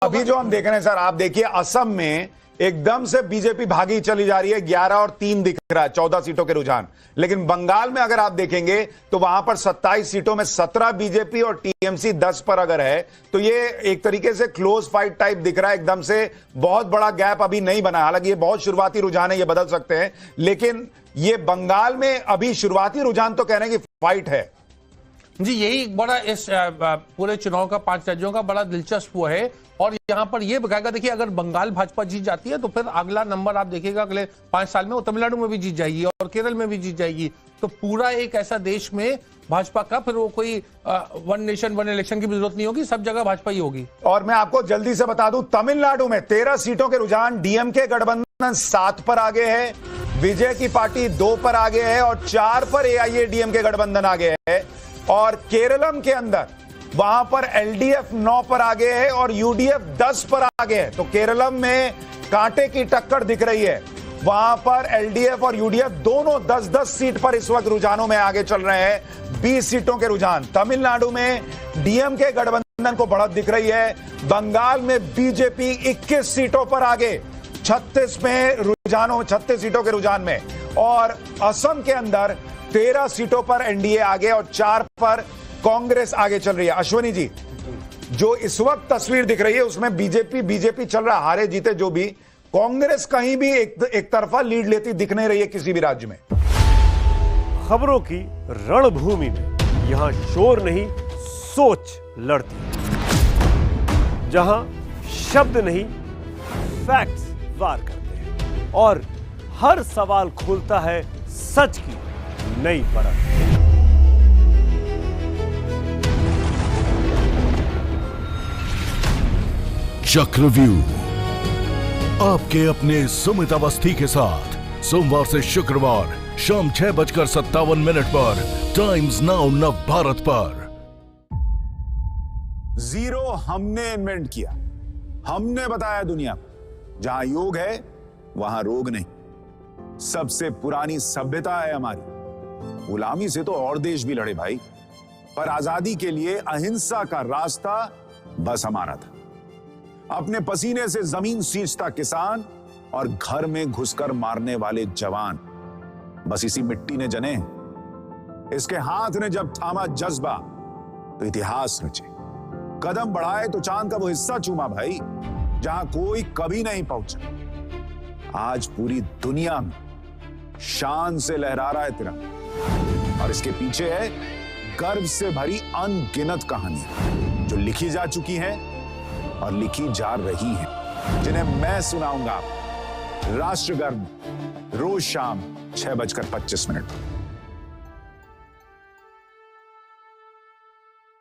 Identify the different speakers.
Speaker 1: अभी जो हम देख रहे हैं सर, आप देखिए असम में एकदम से बीजेपी भागी चली जा रही है, 11 और 3 दिख रहा है, 14 सीटों के रुझान। लेकिन बंगाल में अगर आप देखेंगे तो वहां पर 27 सीटों में 17 बीजेपी और टीएमसी 10 पर अगर है, तो ये एक तरीके से क्लोज फाइट टाइप दिख रहा है। एकदम से बहुत बड़ा गैप अभी नहीं बना, हालांकि ये बहुत शुरुआती रुझान है, ये बदल सकते हैं, लेकिन ये बंगाल में अभी शुरुआती रुझान तो कह रहे हैं कि फाइट है
Speaker 2: जी। यही एक बड़ा इस पूरे चुनाव का 5 राज्यों का बड़ा दिलचस्प वो है। और यहां पर ये बकायदा देखिए, अगर बंगाल भाजपा जीत जाती है तो फिर अगला नंबर आप देखिएगा अगले 5 साल में वो तमिलनाडु में भी जीत जाएगी और केरल में भी जीत जाएगी। तो पूरा एक ऐसा देश में भाजपा का फिर वो कोई वन नेशन वन इलेक्शन की भी जरूरत नहीं होगी, सब जगह भाजपा ही होगी।
Speaker 1: और मैं आपको जल्दी से बता दूं, तमिलनाडु में 13 सीटों के रुझान डीएमके गठबंधन 7 पर आगे है, विजय की पार्टी 2 पर आगे है और 4 पर एआईएडीएमके गठबंधन आगे है। और केरलम के अंदर वहां पर एलडीएफ 9 पर आगे है और यूडीएफ 10 पर आगे है। तो केरलम में कांटे की टक्कर दिख रही है, वहां पर एलडीएफ और यूडीएफ दोनों 10-10 सीट पर इस वक्त रुझानों में आगे चल रहे हैं, 20 सीटों के रुझान। तमिलनाडु में डीएमके गठबंधन को बढ़त दिख रही है, बंगाल में बीजेपी 21 सीटों पर आगे, 36 सीटों के रुझान में, और असम के अंदर 13 सीटों पर एनडीए आगे और 4 पर कांग्रेस आगे चल रही है। अश्वनी जी, जो इस वक्त तस्वीर दिख रही है उसमें बीजेपी चल रहा है, हारे जीते जो भी, कांग्रेस कहीं भी एक तरफा लीड लेती दिख नहीं रही है किसी भी राज्य में।
Speaker 3: खबरों की रणभूमि में यहां शोर नहीं सोच लड़ती है, जहां शब्द नहीं फैक्ट्स वार करते हैं और हर सवाल खोलता है सच की नई परत।
Speaker 4: चक्रव्यूह आपके अपने सुमित अवस्थी के साथ सोमवार से शुक्रवार शाम 6:57 पर टाइम्स नाउ नव भारत पर।
Speaker 1: जीरो हमने इन्वेंट किया, हमने बताया दुनिया को, जहां योग है वहां रोग नहीं। सबसे पुरानी सभ्यता है हमारी। गुलामी से तो और देश भी लड़े भाई, पर आजादी के लिए अहिंसा का रास्ता बस हमारा था। अपने पसीने से जमीन सींचता किसान और घर में घुसकर मारने वाले जवान, बस इसी मिट्टी ने जने। इसके हाथ ने जब थामा जज्बा तो इतिहास रचे, कदम बढ़ाए तो चांद का वो हिस्सा चूमा भाई जहां कोई कभी नहीं पहुंचा। आज पूरी दुनिया में शान से लहरा रहा है तिरंगा, और इसके पीछे है गर्व से भरी अनगिनत कहानियां जो लिखी जा चुकी हैं और लिखी जा रही हैं, जिन्हें मैं सुनाऊंगा राष्ट्रगर्व रोज शाम 6:25 पर।